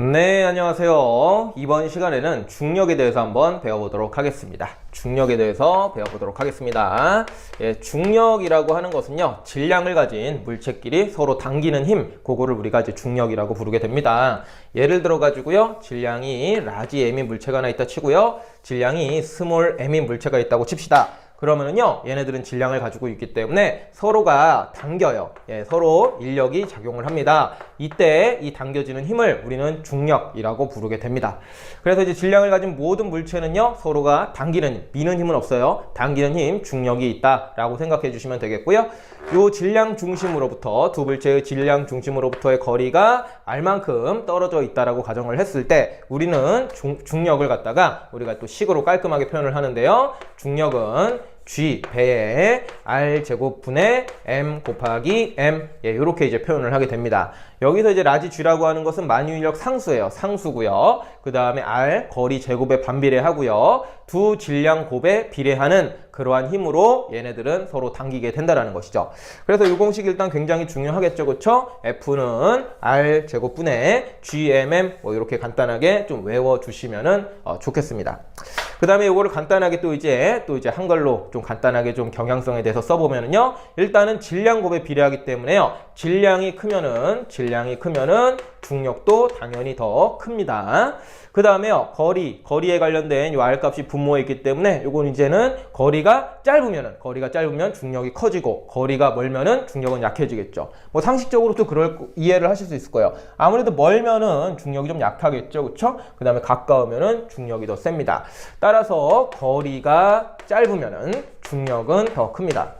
네, 안녕하세요. 이번 시간에는 중력에 대해서 한번 배워보도록 하겠습니다. 중력에 대해서 배워보도록 하겠습니다. 중력이라고 하는 것은요, 질량을 가진 물체끼리 서로 당기는 힘, 그거를 우리가 이제 중력이라고 부르게 됩니다. 예를 들어 가지고요, 질량이 라지 m인 물체가 하나 있다 치고요, 질량이 스몰 m인 물체가 있다고 칩시다. 그러면은요, 얘네들은 질량을 가지고 있기 때문에 서로가 당겨요. 서로 인력이 작용을 합니다. 이때 이 당겨지는 힘을 우리는 중력이라고 부르게 됩니다. 그래서 이제 질량을 가진 모든 물체는요, 서로가 당기는, 미는 힘은 없어요. 당기는 힘, 중력이 있다라고 생각해 주시면 되겠고요. 요 질량 중심으로부터, 두 물체의 질량 중심으로부터의 거리가 r만큼 떨어져 있다라고 가정을 했을 때 우리는 중력을 갖다가 우리가 또 식으로 깔끔하게 표현을 하는데요. 중력은 G 배에 R 제곱분의 M 곱하기 M, 이렇게 이제 표현을 하게 됩니다. 여기서 이제 라지 G라고 하는 것은 만유인력 상수예요. 상수고요. 그 다음에 R 거리 제곱에 반비례하고요. 두 질량 곱에 비례하는 그러한 힘으로 얘네들은 서로 당기게 된다라는 것이죠. 그래서 이 공식 일단 굉장히 중요하겠죠, 그렇죠? F는 R 제곱분의 GMM, 이렇게 간단하게 좀 외워주시면은 좋겠습니다. 그 다음에 이거를 간단하게 또 이제 한글로 좀 간단하게 좀 경향성에 대해서 써보면은요, 일단은 질량 곱에 비례하기 때문에요, 질량이 크면은 중력도 당연히 더 큽니다. 그 다음에요, 거리에 관련된 요 R 값이 분모에 있기 때문에 요건 이제는 거리가 짧으면 중력이 커지고, 거리가 멀면은 중력은 약해지겠죠. 뭐 상식적으로 또 이해를 하실 수 있을 거예요. 아무래도 멀면은 중력이 좀 약하겠죠, 그쵸? 그 다음에 가까우면은 중력이 더 셉니다. 따라서 거리가 짧으면은 중력은 더 큽니다.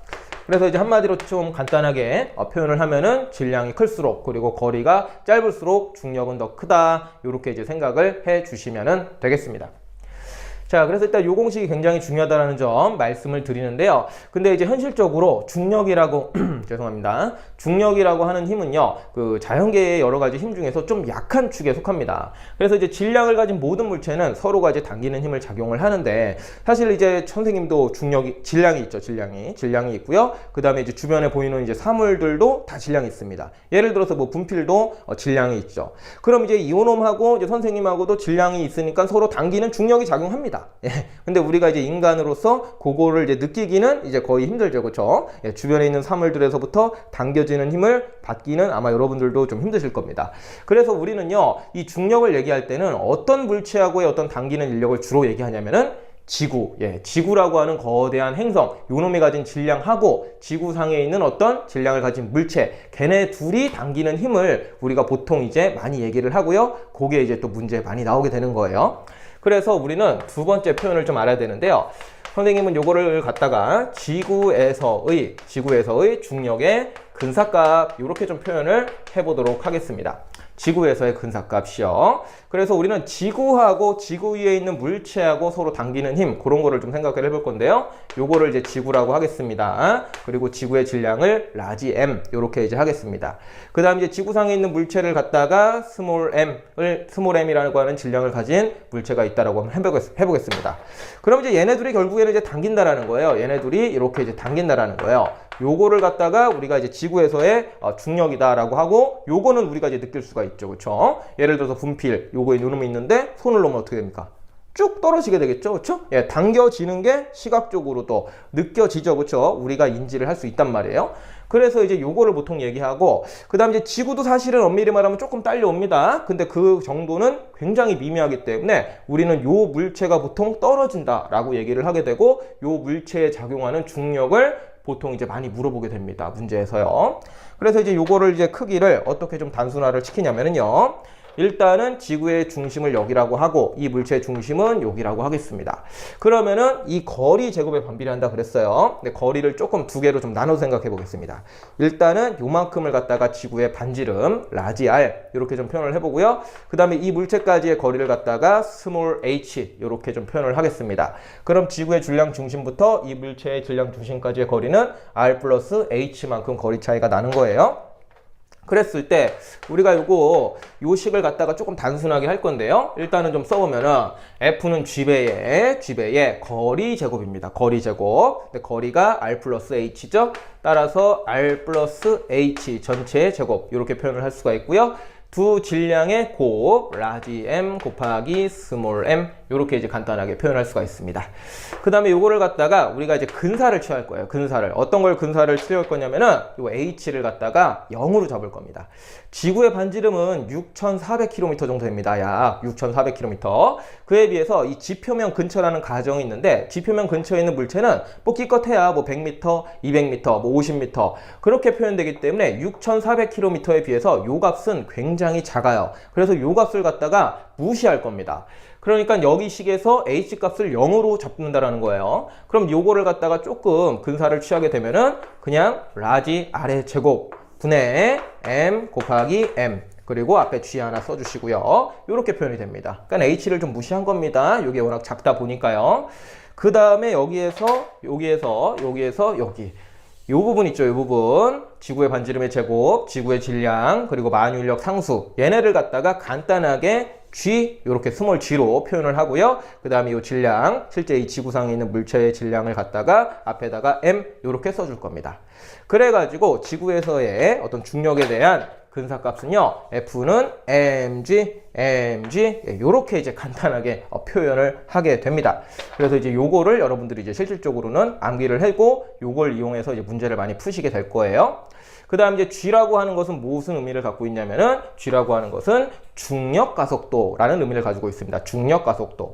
그래서 이제 한마디로 좀 간단하게 표현을 하면은 질량이 클수록, 그리고 거리가 짧을수록 중력은 더 크다, 이렇게 이제 생각을 해 주시면 되겠습니다. 자, 그래서 일단 요 공식이 굉장히 중요하다는 점 말씀을 드리는데요. 근데 이제 현실적으로 중력이라고 죄송합니다. 중력이라고 하는 힘은요, 그 자연계의 여러 가지 힘 중에서 좀 약한 축에 속합니다. 그래서 이제 질량을 가진 모든 물체는 서로가 이제 당기는 힘을 작용을 하는데, 사실 이제 선생님도 질량이 있죠, 질량이 있고요. 그 다음에 이제 주변에 보이는 이제 사물들도 다 질량이 있습니다. 예를 들어서 뭐 분필도 질량이 있죠. 그럼 이제 이오놈하고 이제 선생님하고도 질량이 있으니까 서로 당기는 중력이 작용합니다. 근데 우리가 이제 인간으로서 그거를 이제 느끼기는 이제 거의 힘들죠, 그렇죠? 주변에 있는 사물들에서부터 당겨지는 힘을 받기는 아마 여러분들도 좀 힘드실 겁니다. 그래서 우리는요, 이 중력을 얘기할 때는 어떤 물체하고의 어떤 당기는 인력을 주로 얘기하냐면은 지구라고 하는 거대한 행성, 요놈이 가진 질량하고 지구상에 있는 어떤 질량을 가진 물체, 걔네 둘이 당기는 힘을 우리가 보통 이제 많이 얘기를 하고요. 그게 이제 또 문제에 많이 나오게 되는 거예요. 그래서 우리는 두 번째 표현을 좀 알아야 되는데요. 선생님은 요거를 갖다가 지구에서의 중력의 근사값, 이렇게 좀 표현을 해보도록 하겠습니다. 지구에서의 근사값이요. 그래서 우리는 지구하고 지구 위에 있는 물체하고 서로 당기는 힘, 그런 거를 좀 생각을 해볼 건데요. 요거를 이제 지구라고 하겠습니다. 그리고 지구의 질량을 라지 m, 요렇게 이제 하겠습니다. 그 다음 이제 지구상에 있는 물체를 갖다가 스몰 m이라고 하는 질량을 가진 물체가 있다라고 한번 해보겠습니다. 그럼 이제 얘네들이 결국에는 이제 당긴다라는 거예요. 얘네들이 이렇게 이제 당긴다라는 거예요. 요거를 갖다가 우리가 이제 지구에서의 중력이다라고 하고, 요거는 우리가 이제 느낄 수가 있죠, 그렇죠? 예를 들어서 분필, 요거에 누름이 있는데 손을 놓으면 어떻게 됩니까? 쭉 떨어지게 되겠죠, 그렇죠? 당겨지는 게 시각적으로도 느껴지죠, 그렇죠? 우리가 인지를 할 수 있단 말이에요. 그래서 이제 요거를 보통 얘기하고, 그 다음 이제 지구도 사실은 엄밀히 말하면 조금 딸려옵니다. 근데 그 정도는 굉장히 미미하기 때문에 우리는 요 물체가 보통 떨어진다라고 얘기를 하게 되고, 요 물체에 작용하는 중력을 보통 이제 많이 물어보게 됩니다, 문제에서요. 그래서 이제 요거를 이제 크기를 어떻게 좀 단순화를 시키냐면은요, 일단은 지구의 중심을 여기라고 하고 이 물체의 중심은 여기라고 하겠습니다. 그러면은 이 거리 제곱에 반비례한다 그랬어요. 근데 거리를 조금 두 개로 좀 나눠서 생각해 보겠습니다. 일단은 요만큼을 갖다가 지구의 반지름 라지 r, 이렇게 좀 표현을 해보고요. 그 다음에 이 물체까지의 거리를 갖다가 스몰 h, 이렇게 좀 표현을 하겠습니다. 그럼 지구의 질량 중심부터 이 물체의 질량 중심까지의 거리는 r 플러스 h만큼 거리 차이가 나는 거예요. 그랬을 때 우리가 요 식을 갖다가 조금 단순하게 할 건데요. 일단은 좀 써보면은 F는 G배의 거리 제곱입니다. 거리 제곱. 근데 거리가 R 플러스 H죠. 따라서 R 플러스 H 전체의 제곱, 이렇게 표현을 할 수가 있고요. 두 질량의 곱, 라지 m 곱하기 스몰 m, 이렇게 이제 간단하게 표현할 수가 있습니다. 그 다음에 요거를 갖다가 우리가 이제 근사를 취할 거예요. 근사를. 어떤 걸 근사를 취할 거냐면은 요 h를 갖다가 0으로 잡을 겁니다. 지구의 반지름은 6,400km 정도 됩니다. 약 6,400km. 그에 비해서 이 지표면 근처라는 가정이 있는데, 지표면 근처에 있는 물체는 뭐 기껏해야 뭐 100m, 200m, 뭐 50m 그렇게 표현되기 때문에 6,400km에 비해서 요 값은 굉장히 작아요. 그래서 요 값을 갖다가 무시할 겁니다. 그러니까 여기 식에서 h값을 0으로 잡는다라는 거예요. 그럼 요거를 갖다가 조금 근사를 취하게 되면은 그냥 라지 아래 제곱 분의 m 곱하기 m, 그리고 앞에 g 하나 써주시고요. 이렇게 표현이 됩니다. 그러니까 h를 좀 무시한 겁니다. 이게 워낙 작다 보니까요. 그 다음에 여기에서 여기 요 부분 있죠, 요 부분. 지구의 반지름의 제곱, 지구의 질량, 그리고 만유인력 상수. 얘네를 갖다가 간단하게 G, 요렇게 스몰 G로 표현을 하고요. 그 다음에 요 질량, 실제 이 지구상에 있는 물체의 질량을 갖다가 앞에다가 M, 요렇게 써줄 겁니다. 그래가지고 지구에서의 어떤 중력에 대한 근사값은요, F는 mg, 요렇게 이제 간단하게 표현을 하게 됩니다. 그래서 이제 요거를 여러분들이 이제 실질적으로는 암기를 하고 요걸 이용해서 이제 문제를 많이 푸시게 될 거예요. 그 다음 이제 G라고 하는 것은 무슨 의미를 갖고 있냐면은, G라고 하는 것은 중력 가속도라는 의미를 가지고 있습니다. 중력 가속도.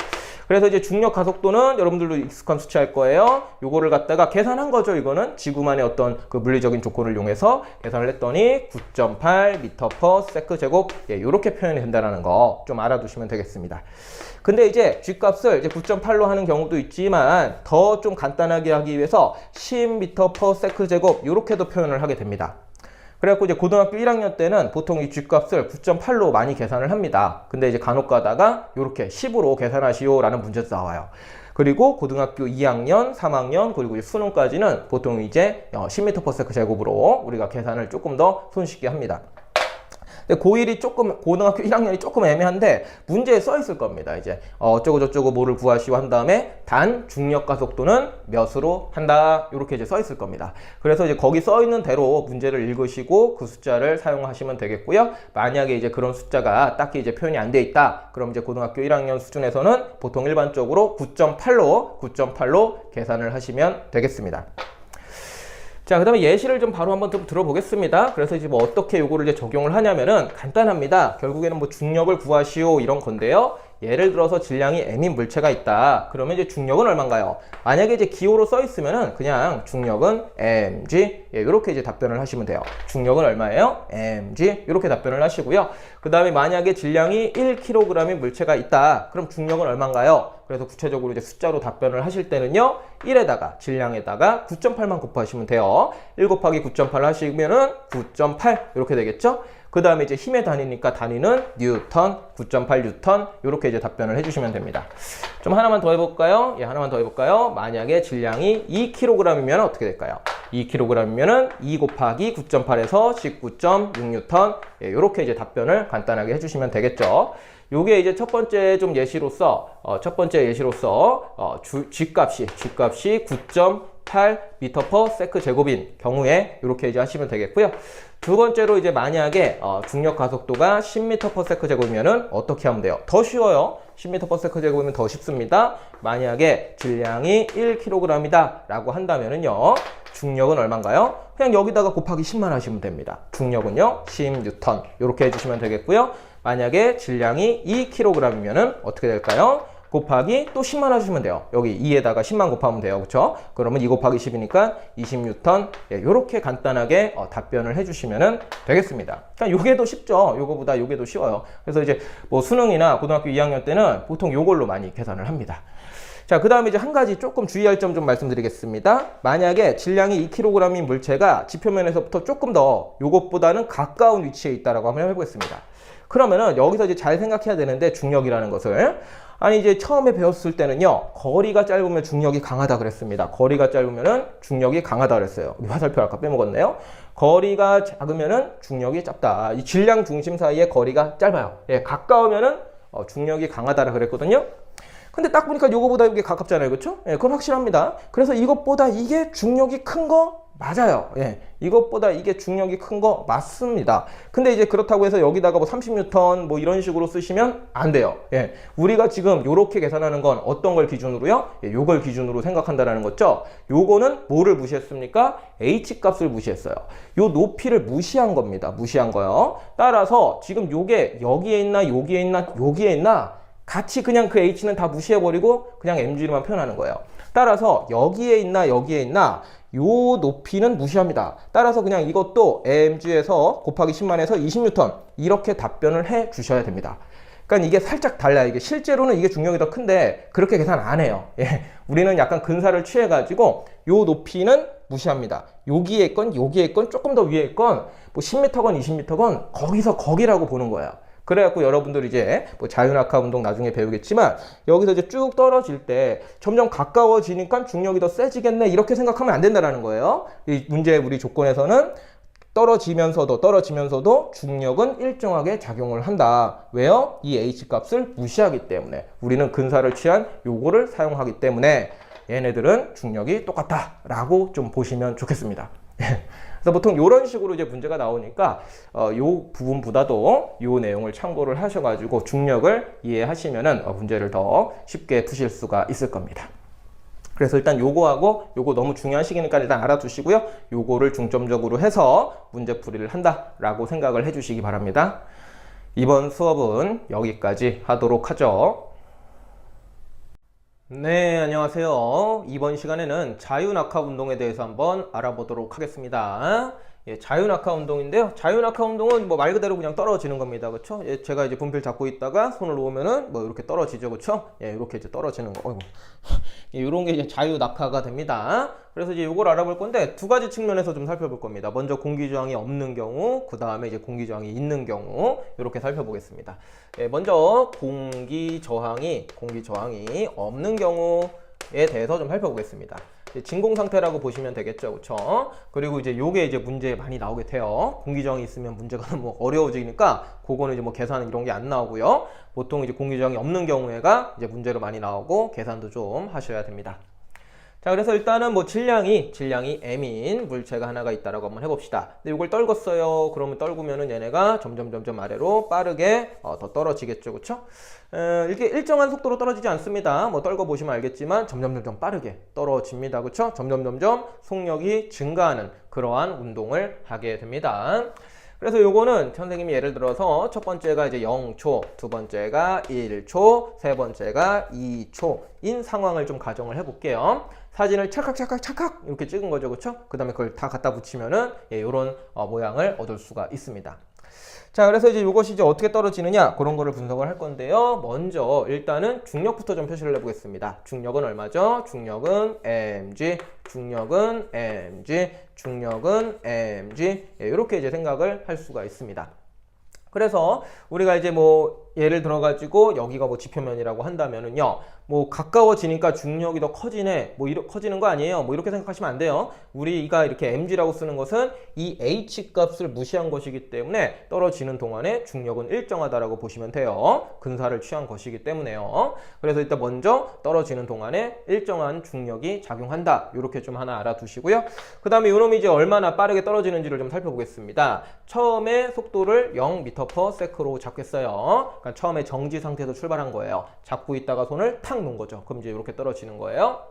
그래서 이제 중력 가속도는 여러분들도 익숙한 수치할 거예요. 요거를 갖다가 계산한 거죠. 이거는 지구만의 어떤 그 물리적인 조건을 이용해서 계산을 했더니 9.8 m/s 제곱, 예, 요렇게 표현이 된다는 거 좀 알아두시면 되겠습니다. 근데 이제 G값을 이제 9.8로 하는 경우도 있지만 더 좀 간단하게 하기 위해서 10m/s 제곱 요렇게도 표현을 하게 됩니다. 그래갖고 이제 고등학교 1학년 때는 보통 이 G값을 9.8로 많이 계산을 합니다. 근데 이제 간혹 가다가 이렇게 10으로 계산하시오 라는 문제도 나와요. 그리고 고등학교 2학년, 3학년, 그리고 수능까지는 보통 이제 10m/s 제곱으로 우리가 계산을 조금 더 손쉽게 합니다. 근데 고1이 조금, 고등학교 1학년이 조금 애매한데 문제에 써 있을 겁니다. 이제 어쩌고 저쩌고 뭐를 구하시오 한 다음에 단 중력 가속도는 몇으로 한다, 이렇게 이제 써 있을 겁니다. 그래서 이제 거기 써 있는 대로 문제를 읽으시고 그 숫자를 사용하시면 되겠고요. 만약에 이제 그런 숫자가 딱히 이제 표현이 안 돼 있다, 그럼 이제 고등학교 1학년 수준에서는 보통 일반적으로 9.8로 계산을 하시면 되겠습니다. 자, 그 다음에 예시를 좀 바로 한번 좀 들어보겠습니다. 그래서 이제 뭐 어떻게 요거를 이제 적용을 하냐면은 간단합니다. 결국에는 뭐 중력을 구하시오 이런 건데요. 예를 들어서 질량이 m인 물체가 있다. 그러면 이제 중력은 얼마인가요? 만약에 이제 기호로 써 있으면은 그냥 중력은 mg, 예, 이렇게 이제 답변을 하시면 돼요. 중력은 얼마예요? mg, 이렇게 답변을 하시고요. 그 다음에 만약에 질량이 1kg인 물체가 있다. 그럼 중력은 얼마인가요? 그래서 구체적으로 이제 숫자로 답변을 하실 때는요, 1에다가 질량에다가 9.8만 곱하시면 돼요. 1 곱하기 9.8 하시면은 9.8 이렇게 되겠죠? 그 다음에 이제 힘의 단위니까 단위는 뉴턴, 9.8 뉴턴, 이렇게 이제 답변을 해주시면 됩니다. 좀 하나만 더 해볼까요? 예, 하나만 더 해볼까요? 만약에 질량이 2kg이면 어떻게 될까요? 2kg이면은 2 곱하기 9.8에서 19.6 뉴턴, 예, 이렇게 이제 답변을 간단하게 해주시면 되겠죠. 요게 이제 첫 번째 예시로서 G값이 9.8 m/s 제곱인 경우에 이렇게 이제 하시면 되겠고요. 두 번째로 이제 만약에 중력 가속도가 10m/s 제곱이면은 어떻게 하면 돼요? 더 쉬워요. 10m/s 제곱이면 더 쉽습니다. 만약에 질량이 1kg이다 라고 한다면은요, 중력은 얼마인가요? 그냥 여기다가 곱하기 10만 하시면 됩니다. 중력은요 10N, 이렇게 해주시면 되겠고요. 만약에 질량이 2kg이면은 어떻게 될까요? 곱하기 또 10만 하시면 돼요. 여기 2에다가 10만 곱하면 돼요. 그렇죠? 그러면 2 곱하기 10이니까 20N. 예, 이렇게 간단하게 답변을 해주시면 되겠습니다. 그러니까 요게 더 쉽죠. 요거보다 요게 더 쉬워요. 그래서 이제 뭐 수능이나 고등학교 2학년 때는 보통 요걸로 많이 계산을 합니다. 자, 그 다음에 이제 한 가지 조금 주의할 점 좀 말씀드리겠습니다. 만약에 질량이 2kg인 물체가 지표면에서부터 조금 더 요것보다는 가까운 위치에 있다라고 한번 해보겠습니다. 그러면은 여기서 이제 잘 생각해야 되는데, 중력이라는 것을, 아니 이제 처음에 배웠을 때는요, 거리가 짧으면 중력이 강하다 그랬습니다. 거리가 짧으면은 중력이 강하다 그랬어요. 우리 화살표 아까 빼먹었네요. 거리가 작으면은 중력이 짧다. 이 질량 중심 사이의 거리가 짧아요. 예, 가까우면은 중력이 강하다라 그랬거든요. 근데 딱 보니까 요거보다 이게 가깝잖아요. 그렇죠? 예, 그건 확실합니다. 그래서 이것보다 이게 중력이 큰 거 맞아요. 예. 이것보다 이게 중력이 큰 거 맞습니다. 근데 이제 그렇다고 해서 여기다가 뭐 30N 뭐 이런 식으로 쓰시면 안 돼요. 예. 우리가 지금 요렇게 계산하는 건 어떤 걸 기준으로요? 예, 요걸 기준으로 생각한다라는 거죠. 요거는 뭐를 무시했습니까? H 값을 무시했어요. 요 높이를 무시한 겁니다. 무시한 거요. 따라서 지금 요게 여기에 있나 여기에 있나 여기에 있나 같이 그냥 그 H는 다 무시해버리고 그냥 mg로만 표현하는 거예요. 따라서 여기에 있나 여기에 있나 요 높이는 무시합니다. 따라서 그냥 이것도 mg에서 곱하기 10만 해서 20N 이렇게 답변을 해 주셔야 됩니다. 그러니까 이게 살짝 달라요. 이게 실제로는 이게 중력이 더 큰데 그렇게 계산 안 해요. 예. 우리는 약간 근사를 취해가지고 요 높이는 무시합니다. 여기에 건 여기에 건 조금 더 위에 건 뭐 10m건 20m건 거기서 거기라고 보는 거예요. 그래갖고 여러분들 이제 뭐 자유낙하 운동 나중에 배우겠지만 여기서 이제 쭉 떨어질 때 점점 가까워지니까 중력이 더 세지겠네 이렇게 생각하면 안 된다는 거예요. 이 문제 우리 조건에서는 떨어지면서도 중력은 일정하게 작용을 한다. 왜요? 이 H 값을 무시하기 때문에 우리는 근사를 취한 요거를 사용하기 때문에 얘네들은 중력이 똑같다 라고 좀 보시면 좋겠습니다. 그래서 보통 이런 식으로 이제 문제가 나오니까 요 부분보다도 요 내용을 참고를 하셔가지고 중력을 이해하시면은 문제를 더 쉽게 푸실 수가 있을 겁니다. 그래서 일단 요거하고 요거 너무 중요한 시기니까 일단 알아두시고요. 요거를 중점적으로 해서 문제풀이를 한다라고 생각을 해주시기 바랍니다. 이번 수업은 여기까지 하도록 하죠. 네, 안녕하세요. 이번 시간에는 자유낙하 운동에 대해서 한번 알아보도록 하겠습니다. 예, 자유낙하 운동인데요. 자유낙하 운동은 뭐 말 그대로 그냥 떨어지는 겁니다. 그렇죠? 예, 제가 이제 분필 잡고 있다가 손을 놓으면은 뭐 이렇게 떨어지죠. 그렇죠? 예, 이렇게 이제 떨어지는 거. 어이구. 예, 이런 게 이제 자유낙하가 됩니다. 그래서 이제 이걸 알아볼 건데 두 가지 측면에서 좀 살펴볼 겁니다. 먼저 공기 저항이 없는 경우, 그 다음에 이제 공기 저항이 있는 경우 이렇게 살펴보겠습니다. 예, 먼저 공기 저항이 없는 경우에 대해서 좀 살펴보겠습니다. 진공 상태라고 보시면 되겠죠, 그렇죠? 그리고 이제 요게 이제 문제에 많이 나오게 돼요. 공기 저항이 있으면 문제가 너무 어려워지니까 그거는 이제 뭐 계산 이런 게 안 나오고요. 보통 이제 공기 저항이 없는 경우에가 이제 문제로 많이 나오고 계산도 좀 하셔야 됩니다. 자, 그래서 일단은 뭐 질량이 M인 물체가 하나가 있다라고 한번 해봅시다. 근데 이걸 떨궜어요. 그러면 떨구면은 얘네가 점점 아래로 빠르게 더 떨어지겠죠, 그렇죠? 이렇게 일정한 속도로 떨어지지 않습니다. 뭐 떨궈 보시면 알겠지만 점점 빠르게 떨어집니다, 그렇죠? 점점 속력이 증가하는 그러한 운동을 하게 됩니다. 그래서 요거는 선생님이 예를 들어서 첫 번째가 이제 0초, 두 번째가 1초, 세 번째가 2초인 상황을 좀 가정을 해볼게요. 사진을 찰칵 이렇게 찍은 거죠, 그렇죠? 그 다음에 그걸 다 갖다 붙이면은 이런 모양을 얻을 수가 있습니다. 자, 그래서 이제 이것이 이제 어떻게 떨어지느냐 그런 거를 분석을 할 건데요. 먼저 일단은 중력부터 좀 표시를 해보겠습니다. 중력은 얼마죠? 중력은 mg, 중력은 mg. 이렇게 이제 생각을 할 수가 있습니다. 그래서 우리가 이제 뭐 예를 들어 가지고 여기가 뭐 지표면이라고 한다면은요, 뭐 가까워지니까 중력이 더 커지네, 뭐 커지는 거 아니에요, 뭐 이렇게 생각하시면 안 돼요. 우리가 이렇게 mg라고 쓰는 것은 이 h 값을 무시한 것이기 때문에 떨어지는 동안에 중력은 일정하다라고 보시면 돼요. 근사를 취한 것이기 때문에요. 그래서 일단 먼저 떨어지는 동안에 일정한 중력이 작용한다, 이렇게 좀 하나 알아두시고요. 그 다음에 이놈이 이제 얼마나 빠르게 떨어지는지를 좀 살펴보겠습니다. 처음에 속도를 0m/s로 잡겠어요. 그러니까 처음에 정지 상태에서 출발한 거예요. 잡고 있다가 손을 탁 놓은 거죠. 그럼 이제 이렇게 떨어지는 거예요.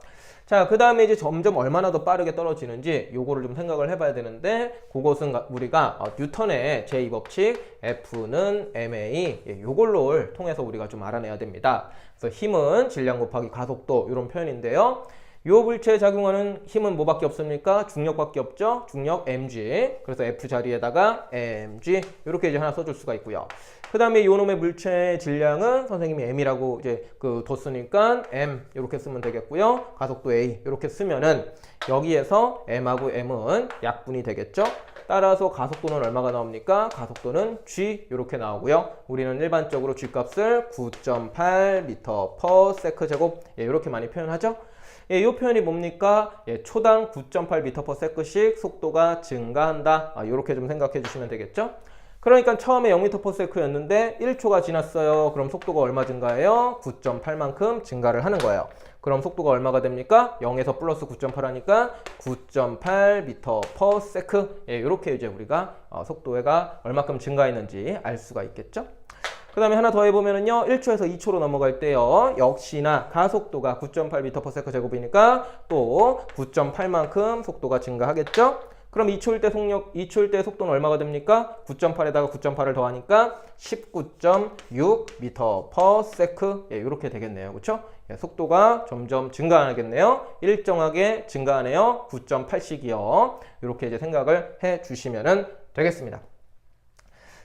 자, 그 다음에 이제 점점 얼마나 더 빠르게 떨어지는지 요거를 좀 생각을 해봐야 되는데, 그것은 우리가 뉴턴의 제2법칙 F는 ma 요걸로 통해서 우리가 좀 알아내야 됩니다. 그래서 힘은 질량 곱하기 가속도 이런 표현인데요. 요 물체에 작용하는 힘은 뭐밖에 없습니까? 중력밖에 없죠. 중력 mg. 그래서 F 자리에다가 mg 이렇게 이제 하나 써줄 수가 있고요. 그 다음에 요 놈의 물체의 질량은 선생님이 m이라고 이제 뒀으니까 m 이렇게 쓰면 되겠고요. 가속도 a 이렇게 쓰면은 여기에서 m하고 m은 약분이 되겠죠. 따라서 가속도는 얼마가 나옵니까? 가속도는 g 이렇게 나오고요. 우리는 일반적으로 g 값을 9.8m/s 제곱 이렇게 많이 표현하죠. 이 표현이 뭡니까? 초당 9.8m/s씩 속도가 증가한다. 이렇게 좀 생각해 주시면 되겠죠. 그러니까 처음에 0m/s였는데 1초가 지났어요. 그럼 속도가 얼마 증가해요? 9.8만큼 증가를 하는 거예요. 그럼 속도가 얼마가 됩니까? 0에서 플러스 9.8 하니까 9.8m/s. 예, 이렇게 이제 우리가 속도가 얼마큼 증가했는지 알 수가 있겠죠? 그 다음에 하나 더 해보면은요, 1초에서 2초로 넘어갈 때요, 역시나 가속도가 9.8m/s 제곱이니까 또 9.8만큼 속도가 증가하겠죠? 그럼 2초일 때 2초일 때 속도는 얼마가 됩니까? 9.8에다가 9.8을 더하니까 19.6m/s. 예, 이렇게 되겠네요. 그렇죠? 예, 속도가 점점 증가하겠네요. 일정하게 증가하네요. 9.8씩이요. 이렇게 이제 생각을 해 주시면 되겠습니다.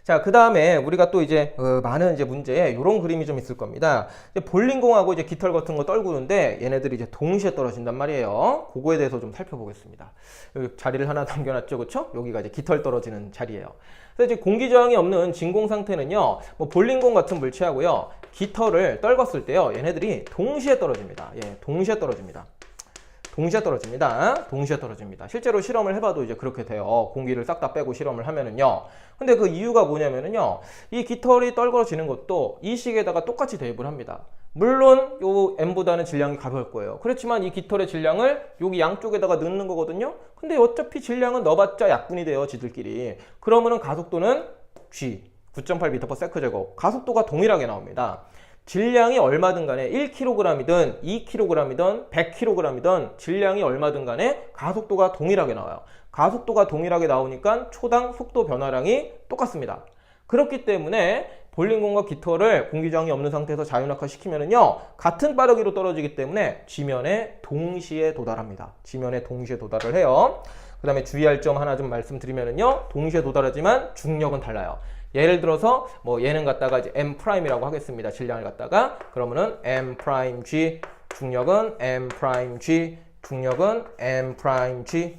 자, 그 다음에 우리가 또 이제 많은 이제 문제에 이런 그림이 좀 있을 겁니다. 이제 볼링공하고 이제 깃털 같은 거 떨구는데 얘네들이 이제 동시에 떨어진단 말이에요. 그거에 대해서 좀 살펴보겠습니다. 여기 자리를 하나 남겨놨죠, 그렇죠? 여기가 이제 깃털 떨어지는 자리예요. 그래서 이제 공기 저항이 없는 진공 상태는요, 뭐 볼링공 같은 물체하고요, 깃털을 떨궜을 때요, 얘네들이 동시에 떨어집니다. 예, 동시에 떨어집니다. 동시에 떨어집니다. 실제로 실험을 해봐도 이제 그렇게 돼요. 공기를 싹 다 빼고 실험을 하면은요. 근데 그 이유가 뭐냐면은요, 이 깃털이 떨궈지는 것도 이 식에다가 똑같이 대입을 합니다. 물론 요 M보다는 질량이 가벼울 거예요. 그렇지만 이 깃털의 질량을 여기 양쪽에다가 넣는 거거든요. 근데 어차피 질량은 넣어봤자 약분이 돼요, 지들끼리. 그러면은 가속도는 G, 9.8m/s 제곱. 가속도가 동일하게 나옵니다. 질량이 얼마든 간에 1kg이든 2kg이든 100kg이든 질량이 얼마든 간에 가속도가 동일하게 나와요. 가속도가 동일하게 나오니까 초당 속도 변화량이 똑같습니다. 그렇기 때문에 볼링공과 깃털을 공기저항이 없는 상태에서 자유낙하시키면은요, 같은 빠르기로 떨어지기 때문에 지면에 동시에 도달합니다. 지면에 동시에 도달을 해요. 그 다음에 주의할 점 하나 좀 말씀드리면은요, 동시에 도달하지만 중력은 달라요. 예를 들어서 뭐 얘는 갖다가 이제 M'이라고 하겠습니다. 질량을 갖다가 그러면은 M'G, 중력은 M'G, 중력은 M'G.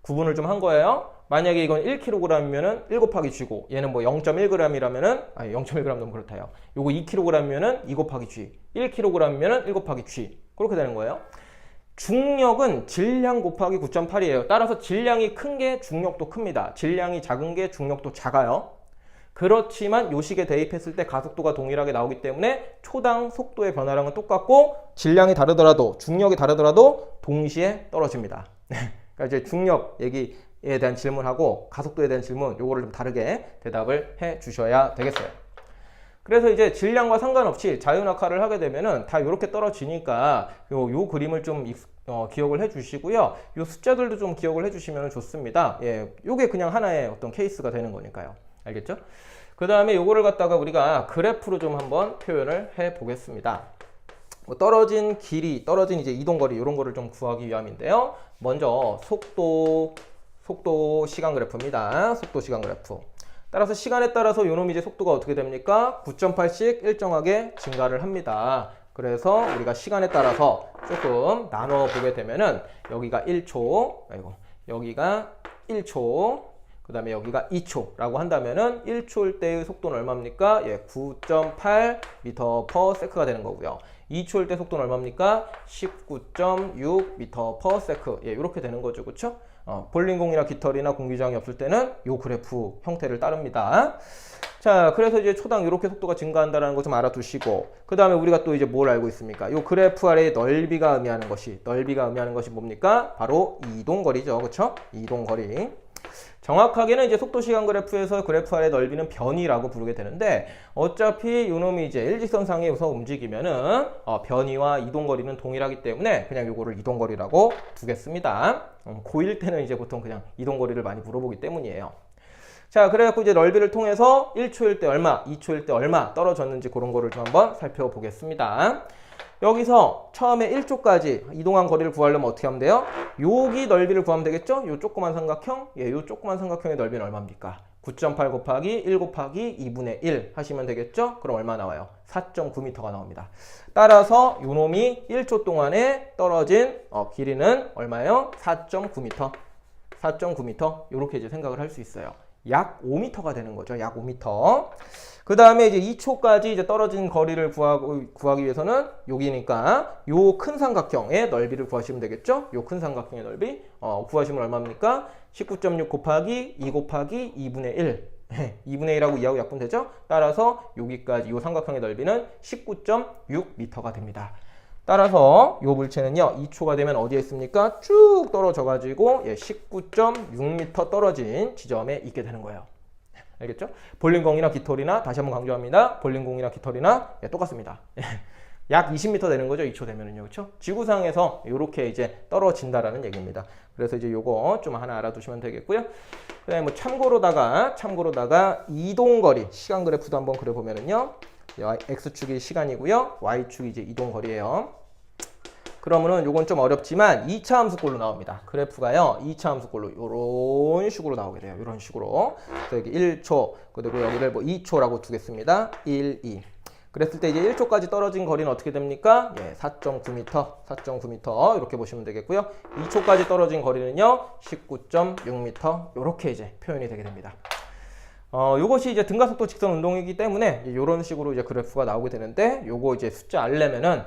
구분을 좀 한 거예요. 만약에 이건 1kg이면은 1 곱하기 G고, 얘는 뭐 0.1g이라면은 0.1g 너무 그렇다요. 요거 2kg이면은 2 곱하기 G, 1kg이면은 1 곱하기 G. 그렇게 되는 거예요. 중력은 질량 곱하기 9.8이에요. 따라서 질량이 큰 게 중력도 큽니다. 질량이 작은 게 중력도 작아요. 그렇지만 요 식에 대입했을 때 가속도가 동일하게 나오기 때문에 초당 속도의 변화량은 똑같고 질량이 다르더라도, 중력이 다르더라도 동시에 떨어집니다. 그러니까 이제 중력 얘기에 대한 질문하고 가속도에 대한 질문, 요거를 좀 다르게 대답을 해 주셔야 되겠어요. 그래서 이제 질량과 상관없이 자유낙하를 하게 되면은 다 이렇게 떨어지니까 요 그림을 좀 기억을 해 주시고요. 요 숫자들도 좀 기억을 해 주시면 좋습니다. 예, 요게 그냥 하나의 어떤 케이스가 되는 거니까요. 알겠죠? 그 다음에 요거를 갖다가 우리가 그래프로 좀 한번 표현을 해 보겠습니다. 뭐 떨어진 길이, 떨어진 이제 이동거리, 이런 거를 좀 구하기 위함인데요. 먼저 속도 시간 그래프입니다. 속도 시간 그래프. 따라서 시간에 따라서 요놈이 이제 속도가 어떻게 됩니까? 9.8씩 일정하게 증가를 합니다. 그래서 우리가 시간에 따라서 조금 나눠 보게 되면은 여기가 1초, 여기가 1초, 그 다음에 여기가 2초라고 한다면은 1초일 때의 속도는 얼마입니까? 예, 9.8m/s가 되는 거고요. 2초일 때 속도는 얼마입니까? 19.6m/s. 예, 이렇게 되는 거죠. 그쵸? 볼링공이나 깃털이나 공기저항이 없을 때는 요 그래프 형태를 따릅니다. 자, 그래서 이제 초당 이렇게 속도가 증가한다는 거 좀 알아두시고, 그 다음에 우리가 또 이제 뭘 알고 있습니까? 요 그래프 아래에 넓이가 의미하는 것이 뭡니까? 바로 이동거리죠. 그쵸? 이동거리. 정확하게는 이제 속도 시간 그래프에서 그래프 아래 넓이는 변이라고 부르게 되는데, 어차피 요놈이 이제 일직선상에서 움직이면은 변이와 이동거리는 동일하기 때문에 그냥 요거를 이동거리라고 두겠습니다. 고1 때는 이제 보통 그냥 이동거리를 많이 물어보기 때문이에요. 자, 그래갖고 이제 넓이를 통해서 1초일 때 얼마, 2초일 때 얼마 떨어졌는지 그런 거를 좀 한번 살펴보겠습니다. 여기서 처음에 1초까지 이동한 거리를 구하려면 어떻게 하면 돼요? 여기 넓이를 구하면 되겠죠? 요 조그만 삼각형, 예, 요 조그만 삼각형의 넓이는 얼마입니까? 9.8 곱하기 1 곱하기 2분의 1 하시면 되겠죠? 그럼 얼마 나와요? 4.9m가 나옵니다. 따라서 요 놈이 1초 동안에 떨어진 길이는 얼마예요? 4.9m. 4.9m. 이렇게 이제 생각을 할 수 있어요. 약 5m가 되는 거죠. 약 5m. 그 다음에 이제 2초까지 이제 떨어진 거리를 구하기 위해서는 여기니까 요 큰 삼각형의 넓이를 구하시면 되겠죠? 요 큰 삼각형의 넓이 구하시면 얼마입니까? 19.6 곱하기 2 곱하기 2분의 1. 2분의 1하고 2하고 약분 되죠? 따라서 여기까지 이 삼각형의 넓이는 19.6m가 됩니다. 따라서 이 물체는요 2초가 되면 어디에 있습니까? 쭉 떨어져 가지고 19.6m 떨어진 지점에 있게 되는 거예요. 알겠죠? 볼링공이나 깃털이나 다시 한번 강조합니다. 볼링공이나 깃털이나 똑같습니다. 약 20m 되는 거죠. 2초 되면은요. 그렇죠? 지구상에서 이렇게 이제 떨어진다라는 얘기입니다. 그래서 이제 요거 좀 하나 알아두시면 되겠고요. 그다음에 뭐 참고로다가 이동거리, 시간 그래프도 한번 그려 보면은요. x축이 시간이고요. y축이 이제 이동거리예요. 그러면은 요건 좀 어렵지만 2차 함수꼴로 나옵니다. 그래프가요. 2차 함수꼴로 요런 식으로 나오게 돼요. 요런 식으로. 그래서 여기 1초, 그리고 여기를 뭐 2초라고 두겠습니다. 1, 2. 그랬을 때 이제 1초까지 떨어진 거리는 어떻게 됩니까? 4.9m 이렇게 보시면 되겠고요. 2초까지 떨어진 거리는요, 19.6m 이렇게 이제 표현이 되게 됩니다. 요것이 이제 등가속도 직선 운동이기 때문에 이런 식으로 이제 그래프가 나오게 되는데, 요거 이제 숫자 알려면은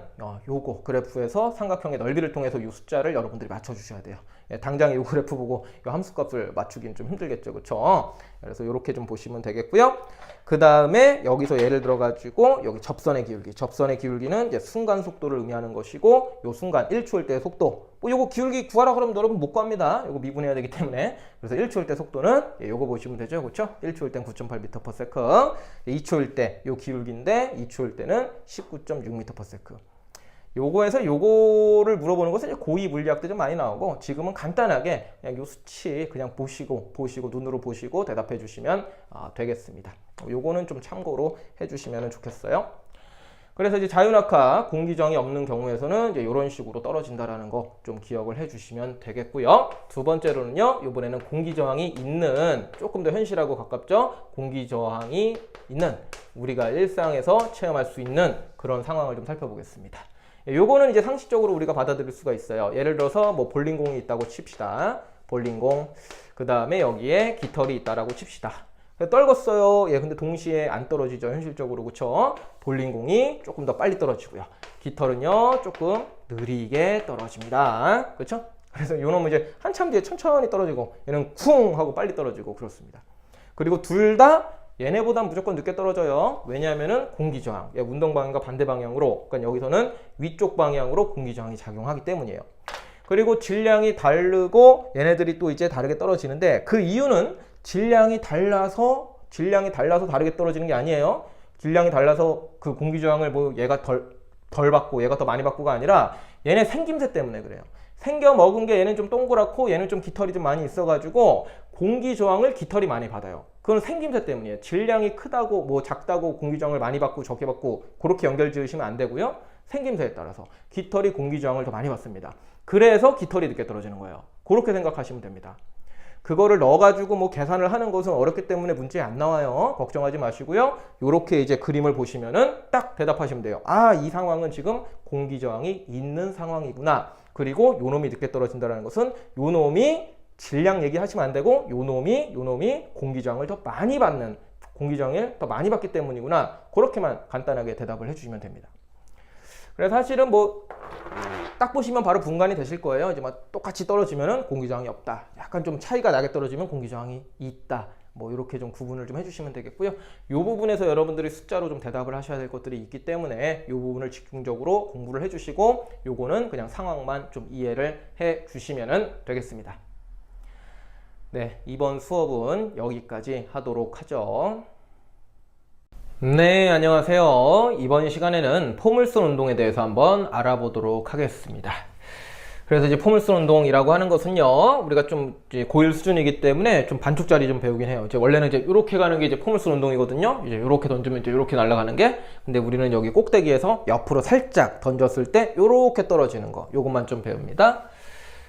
요거 그래프에서 삼각형의 넓이를 통해서 요 숫자를 여러분들이 맞춰주셔야 돼요. 당장 이 그래프 보고 이 함수값을 맞추기는 좀 힘들겠죠, 그렇죠? 그래서 이렇게 좀 보시면 되겠고요. 그 다음에 여기서 예를 들어 가지고 여기 접선의 기울기는 이제 순간 속도를 의미하는 것이고, 요 순간 1초일 때의 속도, 뭐 요거 기울기 구하라 그러면 여러분 못 구합니다. 요거 미분해야 되기 때문에. 그래서 1초일 때 속도는 요거 보시면 되죠, 그렇죠? 1초일 땐 9.8m/s, 2초일 때 요 기울기인데 2초일 때는 19.6m/s. 요거에서 요거를 물어보는 것은 고2 물리학 때 좀 많이 나오고, 지금은 간단하게 그냥 요 수치 그냥 보시고 눈으로 보시고 대답해 주시면 되겠습니다. 요거는 좀 참고로 해 주시면 좋겠어요. 그래서 이제 자유낙하 공기저항이 없는 경우에서는 이제 이런 식으로 떨어진다라는 거 좀 기억을 해 주시면 되겠고요. 두 번째로는요, 이번에는 공기저항이 있는, 조금 더 현실하고 가깝죠? 공기저항이 있는, 우리가 일상에서 체험할 수 있는 그런 상황을 좀 살펴보겠습니다. 요거는 이제 상식적으로 우리가 받아들일 수가 있어요. 예를 들어서 뭐 볼링공이 있다고 칩시다. 볼링공. 그 다음에 여기에 깃털이 있다라고 칩시다. 떨궜어요. 근데 동시에 안 떨어지죠. 현실적으로. 그쵸? 볼링공이 조금 더 빨리 떨어지고요. 깃털은요, 조금 느리게 떨어집니다. 그쵸? 그래서 요놈은 이제 한참 뒤에 천천히 떨어지고, 얘는 쿵 하고 빨리 떨어지고 그렇습니다. 그리고 둘 다 얘네보단 무조건 늦게 떨어져요. 왜냐하면은 공기저항, 운동 방향과 반대 방향으로, 그러니까 여기서는 위쪽 방향으로 공기저항이 작용하기 때문이에요. 그리고 질량이 다르고 얘네들이 또 이제 다르게 떨어지는데, 그 이유는 질량이 달라서 다르게 떨어지는 게 아니에요. 질량이 달라서 그 공기저항을 뭐 얘가 덜 받고 얘가 더 많이 받고가 아니라 얘네 생김새 때문에 그래요. 생겨 먹은 게 얘는 좀 동그랗고 얘는 좀 깃털이 좀 많이 있어가지고 공기저항을 깃털이 많이 받아요. 그건 생김새 때문이에요. 질량이 크다고 뭐 작다고 공기저항을 많이 받고 적게 받고 그렇게 연결 지으시면 안 되고요. 생김새에 따라서 깃털이 공기저항을 더 많이 받습니다. 그래서 깃털이 늦게 떨어지는 거예요. 그렇게 생각하시면 됩니다. 그거를 넣어가지고 뭐 계산을 하는 것은 어렵기 때문에 문제 안 나와요. 걱정하지 마시고요. 요렇게 이제 그림을 보시면은 딱 대답하시면 돼요. 이 상황은 지금 공기저항이 있는 상황이구나. 그리고 요놈이 늦게 떨어진다는 것은 요놈이 질량 얘기하시면 안 되고 요놈이 공기저항을 더 많이 받는, 공기저항을 더 많이 받기 때문이구나. 그렇게만 간단하게 대답을 해주시면 됩니다. 그래서 사실은 뭐 딱 보시면 바로 분간이 되실 거예요. 이제 막 똑같이 떨어지면은 공기저항이 없다. 약간 좀 차이가 나게 떨어지면 공기저항이 있다. 뭐 이렇게 좀 구분을 좀 해주시면 되겠고요. 이 부분에서 여러분들이 숫자로 좀 대답을 하셔야 될 것들이 있기 때문에 이 부분을 집중적으로 공부를 해주시고, 요거는 그냥 상황만 좀 이해를 해주시면 되겠습니다. 네, 이번 수업은 여기까지 하도록 하죠. 네, 안녕하세요. 이번 시간에는 포물선 운동에 대해서 한번 알아보도록 하겠습니다. 그래서 이제 포물선 운동이라고 하는 것은요, 우리가 좀 이제 고1 수준이기 때문에 좀 반쪽짜리 좀 배우긴 해요. 이제 원래는 이제 이렇게 가는 게 이제 포물선 운동이거든요. 이제 이렇게 던지면 이제 이렇게 날아가는 게. 근데 우리는 여기 꼭대기에서 옆으로 살짝 던졌을 때 이렇게 떨어지는 거. 요것만 좀 배웁니다.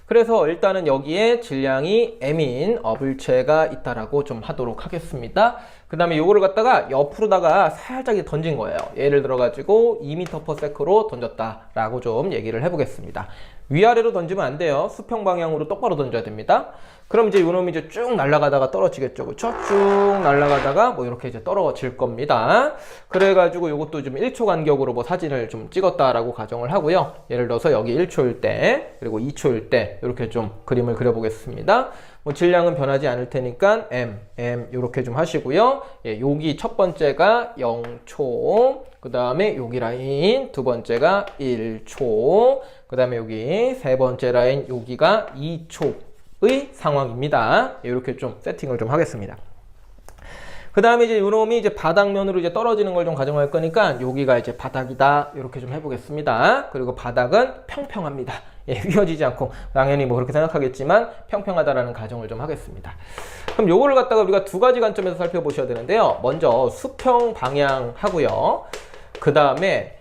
그래서 일단은 여기에 질량이 m인 어불체가 있다라고 좀 하도록 하겠습니다. 그 다음에 요거를 갖다가 옆으로다가 살짝 던진 거예요. 예를 들어가지고 2m/s로 던졌다라고 좀 얘기를 해보겠습니다. 위아래로 던지면 안 돼요. 수평 방향으로 똑바로 던져야 됩니다. 그럼 이제 요놈이 이제 쭉 날아가다가 떨어지겠죠. 그쵸? 쭉 날아가다가 뭐 이렇게 이제 떨어질 겁니다. 그래가지고 요것도 좀 1초 간격으로 뭐 사진을 좀 찍었다라고 가정을 하고요. 예를 들어서 여기 1초일 때, 그리고 2초일 때 이렇게 좀 그림을 그려보겠습니다. 뭐 질량은 변하지 않을 테니까 m 이렇게 좀 하시고요. 예, 여기 첫 번째가 0초, 그 다음에 여기 라인 두 번째가 1초, 그 다음에 여기 세 번째 라인 여기가 2초의 상황입니다. 이렇게 좀 세팅을 좀 하겠습니다. 그 다음에 이제 요놈이 이제 바닥면으로 이제 떨어지는 걸 좀 가정할 거니까 여기가 이제 바닥이다. 이렇게 좀 해보겠습니다. 그리고 바닥은 평평합니다. 예, 휘어지지 않고 당연히 뭐 그렇게 생각하겠지만 평평하다라는 가정을 좀 하겠습니다. 그럼 요거를 갖다가 우리가 두 가지 관점에서 살펴보셔야 되는데요. 먼저 수평 방향 하고요. 그 다음에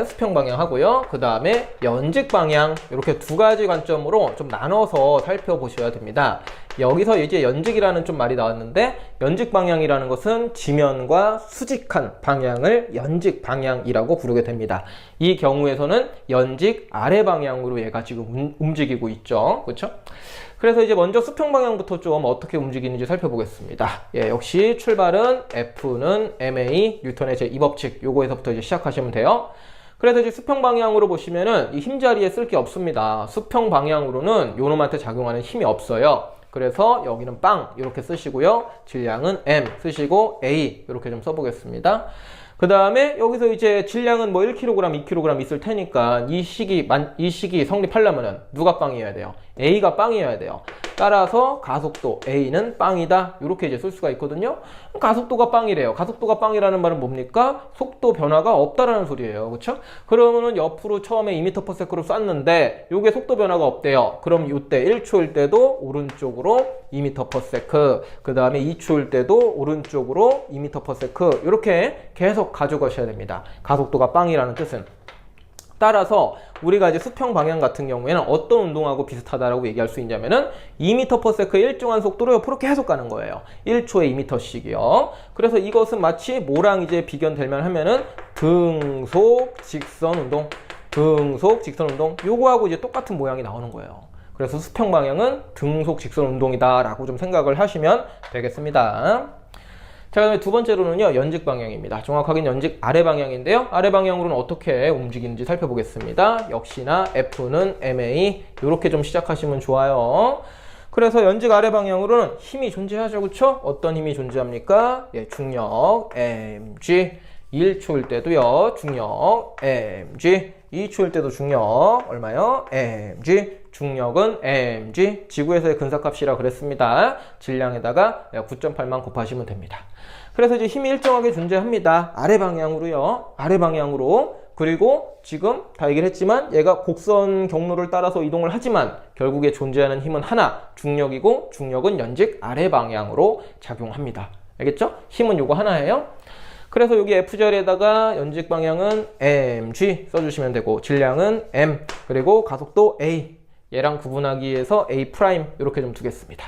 수평 방향 하고요. 그 다음에 연직 방향, 이렇게 두 가지 관점으로 좀 나눠서 살펴보셔야 됩니다. 여기서 이제 연직이라는 좀 말이 나왔는데, 연직 방향이라는 것은 지면과 수직한 방향을 연직 방향이라고 부르게 됩니다. 이 경우에서는 연직 아래 방향으로 얘가 지금 움직이고 있죠. 그렇죠? 그래서 이제 먼저 수평 방향부터 좀 어떻게 움직이는지 살펴보겠습니다. 예, 역시 출발은 F는 ma, 뉴턴의 제2법칙, 요거에서부터 이제 시작하시면 돼요. 그래서 이제 수평 방향으로 보시면은 이 힘자리에 쓸 게 없습니다. 수평 방향으로는 요놈한테 작용하는 힘이 없어요. 그래서 여기는 빵 이렇게 쓰시고요. 질량은 m 쓰시고 a 이렇게 좀 써보겠습니다. 그 다음에 여기서 이제 질량은 뭐 1kg, 2kg 있을 테니까 이 식이 성립하려면은 누가 빵이어야 돼요? A가 빵이어야 돼요. 따라서 가속도 A는 빵이다. 이렇게 이제 쓸 수가 있거든요. 가속도가 빵이래요. 가속도가 빵이라는 말은 뭡니까? 속도 변화가 없다라는 소리예요. 그렇죠? 그러면은 옆으로 처음에 2m/s로 쐈는데 요게 속도 변화가 없대요. 그럼 이때 1초일 때도 오른쪽으로 2m/s, 그 다음에 2초일 때도 오른쪽으로 2m/s 이렇게 계속 가져가셔야 됩니다. 가속도가 빵이라는 뜻은. 따라서 우리가 이제 수평 방향 같은 경우에는 어떤 운동하고 비슷하다라고 얘기할 수 있냐면은 2m/s 일정한 속도로 옆으로 계속 가는 거예요. 1초에 2m씩이요. 그래서 이것은 마치 뭐랑 이제 비견될 하면은 등속 직선 운동, 요거하고 이제 똑같은 모양이 나오는 거예요. 그래서 수평 방향은 등속 직선 운동이다라고 좀 생각을 하시면 되겠습니다. 자, 그다음에 두 번째로는요, 연직 방향입니다. 정확하게는 연직 아래 방향인데요. 아래 방향으로는 어떻게 움직이는지 살펴보겠습니다. 역시나 F는 ma, 이렇게 좀 시작하시면 좋아요. 그래서 연직 아래 방향으로는 힘이 존재하죠, 그렇죠? 어떤 힘이 존재합니까? 예, 중력 mg. 1초일 때도요, 중력 mg. 2초일 때도 중력 얼마요? mg. 중력은 mg. 지구에서의 근사값이라 그랬습니다. 질량에다가 9.8만 곱하시면 됩니다. 그래서 이제 힘이 일정하게 존재합니다. 아래 방향으로요. 아래 방향으로. 그리고 지금 다 얘기를 했지만 얘가 곡선 경로를 따라서 이동을 하지만 결국에 존재하는 힘은 하나, 중력이고, 중력은 연직 아래 방향으로 작용합니다. 알겠죠? 힘은 요거 하나예요. 그래서 여기 F자리에다가 연직 방향은 mg 써주시면 되고, 질량은 m, 그리고 가속도 a. 얘랑 구분하기 위해서 a' 이렇게 좀 두겠습니다.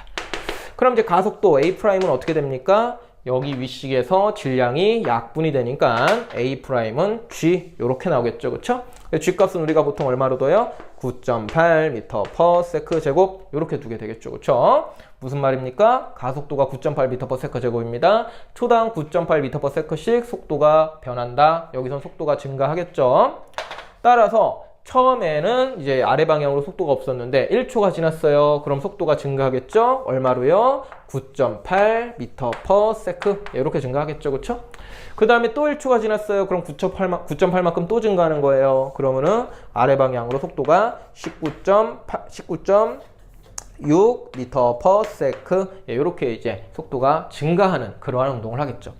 그럼 이제 가속도 a'은 어떻게 됩니까? 여기 위식에서 질량이 약분이 되니까 a'은 g 이렇게 나오겠죠, 그렇죠? g 값은 우리가 보통 얼마로 둬요? 9.8m/s 제곱 이렇게 두게 되겠죠, 그렇죠? 무슨 말입니까? 가속도가 9.8m/s 제곱입니다. 초당 9.8m/s씩 속도가 변한다. 여기선 속도가 증가하겠죠. 따라서 처음에는 이제 아래 방향으로 속도가 없었는데 1초가 지났어요. 그럼 속도가 증가하겠죠? 얼마로요? 9.8m/s 이렇게 증가하겠죠, 그렇죠? 그 다음에 또 1초가 지났어요. 그럼 9.8만큼 또 증가하는 거예요. 그러면은 아래 방향으로 속도가 19.6m/s 이렇게 이제 속도가 증가하는 그러한 운동을 하겠죠.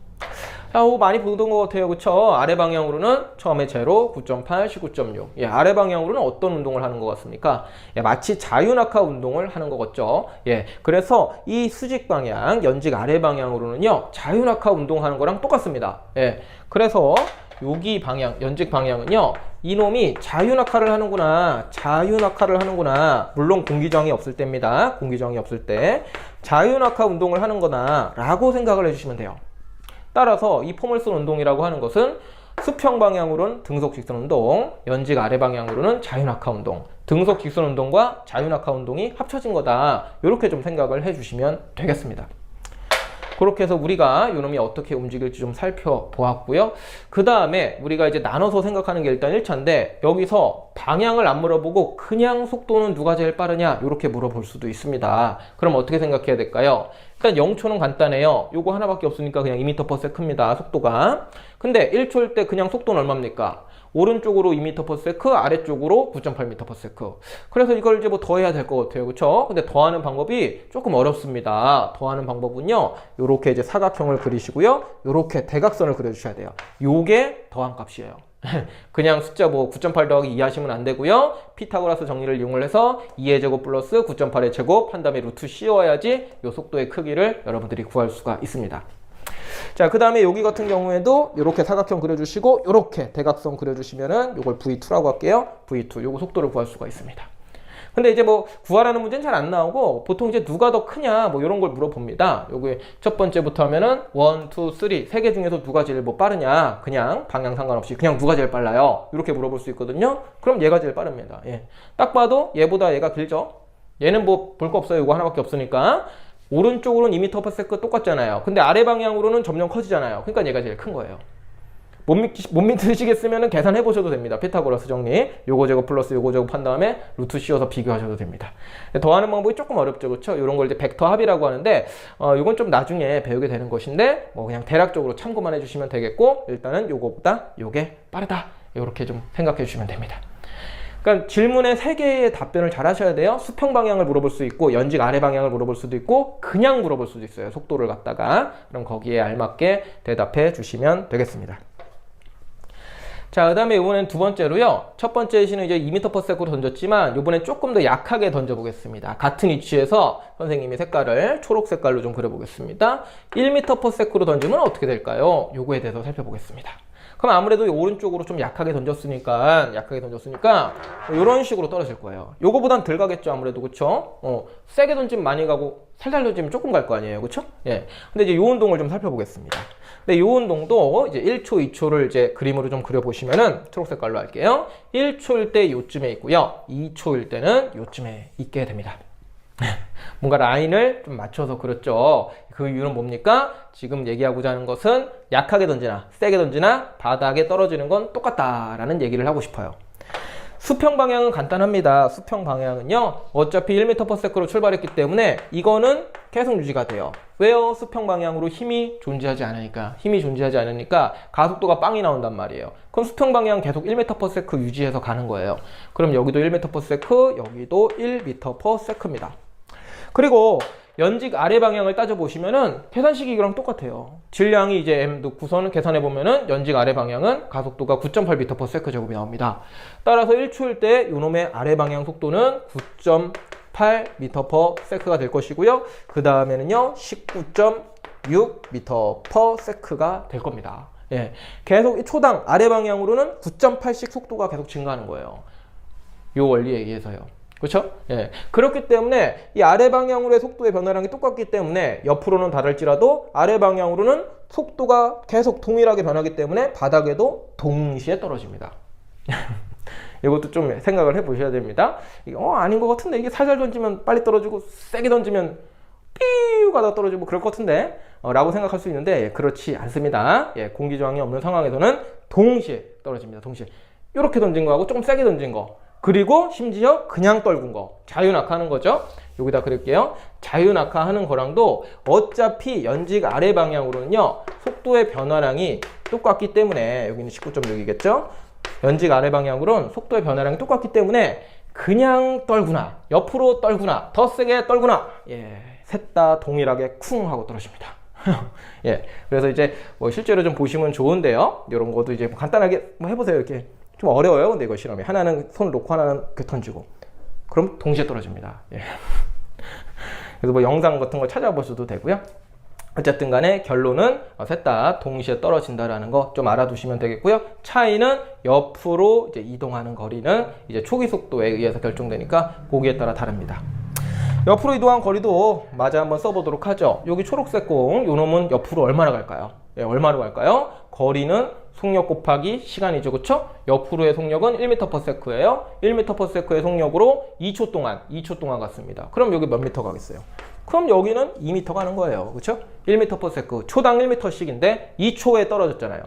자, 많이 보던 것 같아요, 그쵸? 아래 방향으로는 처음에 제로, 9.8, 19.6. 예, 아래 방향으로는 어떤 운동을 하는 것 같습니까? 예, 마치 자유낙하 운동을 하는 것 같죠? 예, 그래서 이 수직 방향, 연직 아래 방향으로는요, 자유낙하 운동하는 거랑 똑같습니다. 예, 그래서 여기 방향, 연직 방향은요, 이놈이 자유낙하를 하는구나. 물론 공기저항이 없을 때입니다. 공기저항이 없을 때. 자유낙하 운동을 하는 거다 라고 생각을 해주시면 돼요. 따라서 이 포물선 운동이라고 하는 것은 수평 방향으로는 등속 직선 운동, 연직 아래 방향으로는 자유낙하 운동, 등속 직선 운동과 자유낙하 운동이 합쳐진 거다. 이렇게 좀 생각을 해주시면 되겠습니다. 그렇게 해서 우리가 요놈이 어떻게 움직일지 좀 살펴보았고요. 그 다음에 우리가 이제 나눠서 생각하는 게 일단 1차인데 여기서 방향을 안 물어보고 그냥 속도는 누가 제일 빠르냐 이렇게 물어볼 수도 있습니다. 그럼 어떻게 생각해야 될까요? 일단 0초는 간단해요. 요거 하나밖에 없으니까 그냥 2m/s입니다. 속도가. 근데 1초일 때 그냥 속도는 얼마입니까? 오른쪽으로 2m/s, 아래쪽으로 9.8m/s. 그래서 이걸 이제 뭐 더해야 될 것 같아요. 그쵸? 근데 더하는 방법이 조금 어렵습니다. 더하는 방법은요, 요렇게 이제 사각형을 그리시고요, 요렇게 대각선을 그려주셔야 돼요. 요게 더한 값이에요. 그냥 숫자 뭐 9.8 더하기 2 하시면 안 되고요. 피타고라스 정리를 이용을 해서 2의 제곱 플러스 9.8의 제곱 한 다음에 루트 씌워야지 요 속도의 크기를 여러분들이 구할 수가 있습니다. 자, 그 다음에 여기 같은 경우에도 이렇게 사각형 그려주시고 이렇게 대각선 그려주시면은 이걸 V2라고 할게요. V2 요거 속도를 구할 수가 있습니다. 근데 이제 뭐 구하라는 문제는 잘 안 나오고 보통 이제 누가 더 크냐 뭐 이런 걸 물어봅니다. 요게 첫 번째부터 하면은 1, 2, 3 세 개 중에서 누가 제일 뭐 빠르냐, 그냥 방향 상관없이 그냥 누가 제일 빨라요 이렇게 물어볼 수 있거든요. 그럼 얘가 제일 빠릅니다. 예. 딱 봐도 얘보다 얘가 길죠. 얘는 뭐 볼 거 없어요. 이거 하나밖에 없으니까. 오른쪽으로는 2m/s 똑같잖아요. 근데 아래 방향으로는 점점 커지잖아요. 그러니까 얘가 제일 큰 거예요. 못 믿으시겠으면 계산해 보셔도 됩니다. 피타고라스 정리. 요거 제곱 플러스 요거 제곱 한 다음에 루트 씌워서 비교하셔도 됩니다. 더하는 방법이 조금 어렵죠. 그렇죠? 이런 걸 이제 벡터 합이라고 하는데 요건 좀 나중에 배우게 되는 것인데 뭐 그냥 대략적으로 참고만 해 주시면 되겠고 일단은 요거보다 요게 빠르다. 이렇게 좀 생각해 주시면 됩니다. 그러니까 질문에 3개의 답변을 잘 하셔야 돼요. 수평 방향을 물어볼 수 있고 연직 아래 방향을 물어볼 수도 있고 그냥 물어볼 수도 있어요. 속도를 갖다가. 그럼 거기에 알맞게 대답해 주시면 되겠습니다. 자, 그 다음에 이번엔 두 번째로요. 첫 번째 시는 이제 2m/s로 던졌지만 이번엔 조금 더 약하게 던져보겠습니다. 같은 위치에서 선생님이 색깔을 초록 색깔로 좀 그려보겠습니다. 1m/s로 던지면 어떻게 될까요? 요거에 대해서 살펴보겠습니다. 그럼 아무래도 오른쪽으로 좀 약하게 던졌으니까 이런 식으로 떨어질 거예요. 요거보단 덜 가겠죠, 아무래도. 그쵸? 세게 던지면 많이 가고 살살 던지면 조금 갈 거 아니에요. 그쵸? 예. 근데 이제 요 운동을 좀 살펴보겠습니다. 근데 요 운동도 이제 1초, 2초를 이제 그림으로 좀 그려보시면은 초록 색깔로 할게요. 1초일 때 요쯤에 있고요. 2초일 때는 요쯤에 있게 됩니다. 뭔가 라인을 좀 맞춰서 그렸죠. 그 이유는 뭡니까? 지금 얘기하고자 하는 것은 약하게 던지나 세게 던지나 바닥에 떨어지는 건 똑같다라는 얘기를 하고 싶어요. 수평 방향은 간단합니다. 수평 방향은요, 어차피 1m/s로 출발했기 때문에 이거는 계속 유지가 돼요. 왜요? 수평 방향으로 힘이 존재하지 않으니까 가속도가 빵이 나온단 말이에요. 그럼 수평 방향 계속 1m/s 유지해서 가는 거예요. 그럼 여기도 1m/s, 여기도 1m/s입니다. 그리고 연직 아래 방향을 따져보시면은 계산식이 이거랑 똑같아요. 질량이 이제 m 넣고서는 계산해보면은 연직 아래 방향은 가속도가 9.8m/s 제곱이 나옵니다. 따라서 1초일 때 요놈의 아래 방향 속도는 9.8m/s가 될 것이고요. 그 다음에는요 19.6m/s가 될 겁니다. 예, 계속 초당 아래 방향으로는 9.8씩 속도가 계속 증가하는 거예요. 요 원리에 의해서요. 그렇죠? 예. 그렇기 때문에 이 아래 방향으로의 속도의 변화량이 똑같기 때문에 옆으로는 다를지라도 아래 방향으로는 속도가 계속 동일하게 변하기 때문에 바닥에도 동시에 떨어집니다. 이것도 좀 생각을 해 보셔야 됩니다. 아닌 것 같은데 이게 살살 던지면 빨리 떨어지고 세게 던지면 삐우 가다 떨어지고 그럴 것 같은데 라고 생각할 수 있는데 그렇지 않습니다. 예, 공기 저항이 없는 상황에서는 동시에 떨어집니다. 동시에 이렇게 던진 거하고 조금 세게 던진 거, 그리고 심지어 그냥 떨군 거, 자유낙하하는 거죠. 여기다 그릴게요. 자유낙하하는 거랑도 어차피 연직 아래 방향으로는요 속도의 변화량이 똑같기 때문에, 여기는 19.6이겠죠. 연직 아래 방향으로는 속도의 변화량이 똑같기 때문에 그냥 떨구나 옆으로 떨구나 더 세게 떨구나, 예, 셋 다 동일하게 쿵 하고 떨어집니다. 예, 그래서 이제 뭐 실제로 좀 보시면 좋은데요. 이런 것도 이제 간단하게 뭐 해보세요. 이렇게 좀 어려워요. 근데 이거 실험이 하나는 손을 놓고 하나는 이렇게 던지고 그럼 동시에 떨어집니다. 예. 그래서 뭐 영상 같은 거 찾아보셔도 되고요. 어쨌든 간에 결론은 셋 다 동시에 떨어진다라는 거 좀 알아두시면 되겠고요. 차이는 옆으로 이제 이동하는 거리는 이제 초기 속도에 의해서 결정되니까 거기에 따라 다릅니다. 옆으로 이동한 거리도 마저 한번 써보도록 하죠. 여기 초록색 공, 요 놈은 옆으로 얼마나 갈까요? 예, 얼마로 갈까요? 거리는 속력 곱하기 시간이죠. 그쵸? 옆으로의 속력은 1m/s예요. 1m/s의 속력으로 2초 동안 갔습니다. 그럼 여기 몇 미터 가겠어요? 그럼 여기는 2m 가는 거예요. 그렇죠? 1m/s, 초당 1m씩인데 2초에 떨어졌잖아요.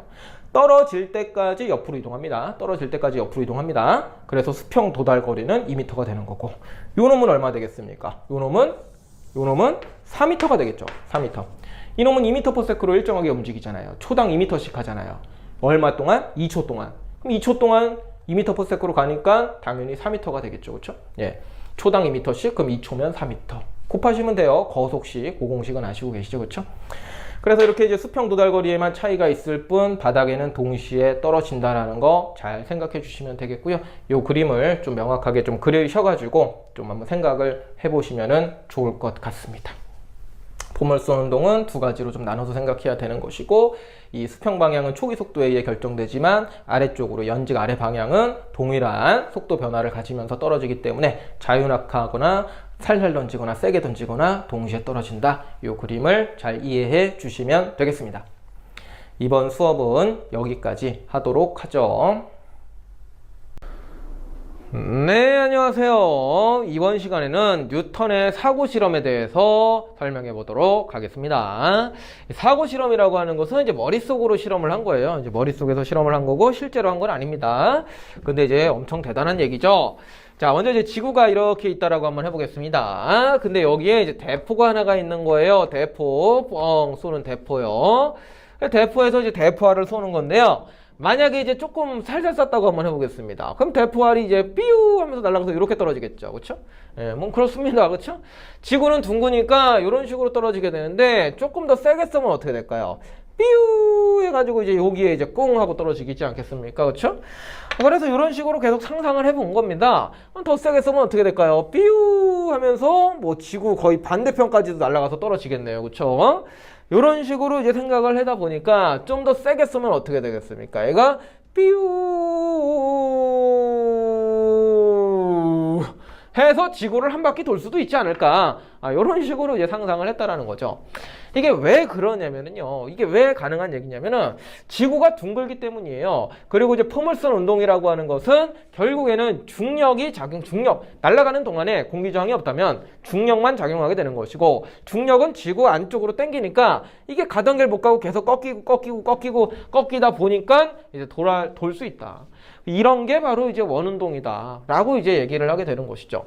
떨어질 때까지 옆으로 이동합니다. 떨어질 때까지 옆으로 이동합니다. 그래서 수평 도달 거리는 2m가 되는 거고, 요 놈은 얼마 되겠습니까? 요 놈은 4m가 되겠죠. 4m. 이 놈은 2m/s로 일정하게 움직이잖아요. 초당 2m씩 하잖아요. 얼마 동안? 2초 동안. 그럼 2초 동안 2m/s로 가니까 당연히 4m가 되겠죠. 그렇죠? 예. 초당 2m씩, 그럼 2초면 4m. 곱하시면 돼요. 거속식, 고공식은 아시고 계시죠. 그렇죠? 그래서 이렇게 이제 수평 도달 거리에만 차이가 있을 뿐 바닥에는 동시에 떨어진다라는 거 잘 생각해 주시면 되겠고요. 이 그림을 좀 명확하게 좀 그리셔가지고 좀 한번 생각을 해보시면 좋을 것 같습니다. 포물선 운동은 두 가지로 좀 나눠서 생각해야 되는 것이고, 이 수평 방향은 초기 속도에 의해 결정되지만 아래쪽으로 연직 아래 방향은 동일한 속도 변화를 가지면서 떨어지기 때문에 자유낙하하거나 살살 던지거나 세게 던지거나 동시에 떨어진다. 이 그림을 잘 이해해 주시면 되겠습니다. 이번 수업은 여기까지 하도록 하죠. 네, 안녕하세요. 이번 시간에는 뉴턴의 사고 실험에 대해서 설명해 보도록 하겠습니다. 사고 실험이라고 하는 것은 이제 머릿속으로 실험을 한 거예요. 이제 머릿속에서 실험을 한 거고 실제로 한 건 아닙니다. 근데 이제 엄청 대단한 얘기죠. 자, 먼저 이제 지구가 이렇게 있다라고 한번 해보겠습니다. 근데 여기에 이제 대포가 하나가 있는 거예요. 대포, 뻥 쏘는 대포요. 대포에서 이제 대포알을 쏘는 건데요. 만약에 이제 조금 살살 쐈다고 한번 해보겠습니다. 그럼 대포알이 이제 삐우 하면서 날아가서 이렇게 떨어지겠죠. 그렇죠? 예, 뭐 그렇습니다. 그렇죠? 지구는 둥그니까 이런 식으로 떨어지게 되는데 조금 더 세게 쏘면 어떻게 될까요? 삐우 해가지고 이제 여기에 이제 꽁 하고 떨어지겠지 않겠습니까? 그렇죠? 그래서 이런 식으로 계속 상상을 해본 겁니다. 더 세게 쏘면 어떻게 될까요? 삐우 하면서 뭐 지구 거의 반대편까지도 날아가서 떨어지겠네요. 그렇죠? 이런 식으로 이제 생각을 하다 보니까 좀 더 세게 쏘면 어떻게 되겠습니까? 얘가 삐우 해서 지구를 한 바퀴 돌 수도 있지 않을까. 이런 식으로 이제 상상을 했다라는 거죠. 이게 왜 그러냐면은요. 이게 왜 가능한 얘기냐면은 지구가 둥글기 때문이에요. 그리고 이제 포물선 운동이라고 하는 것은 결국에는 중력이 중력, 날아가는 동안에 공기 저항이 없다면 중력만 작용하게 되는 것이고, 중력은 지구 안쪽으로 당기니까 이게 가던 길 못 가고 계속 꺾이다 보니까 이제 돌 수 있다. 이런 게 바로 이제 원운동이다 라고 이제 얘기를 하게 되는 것이죠.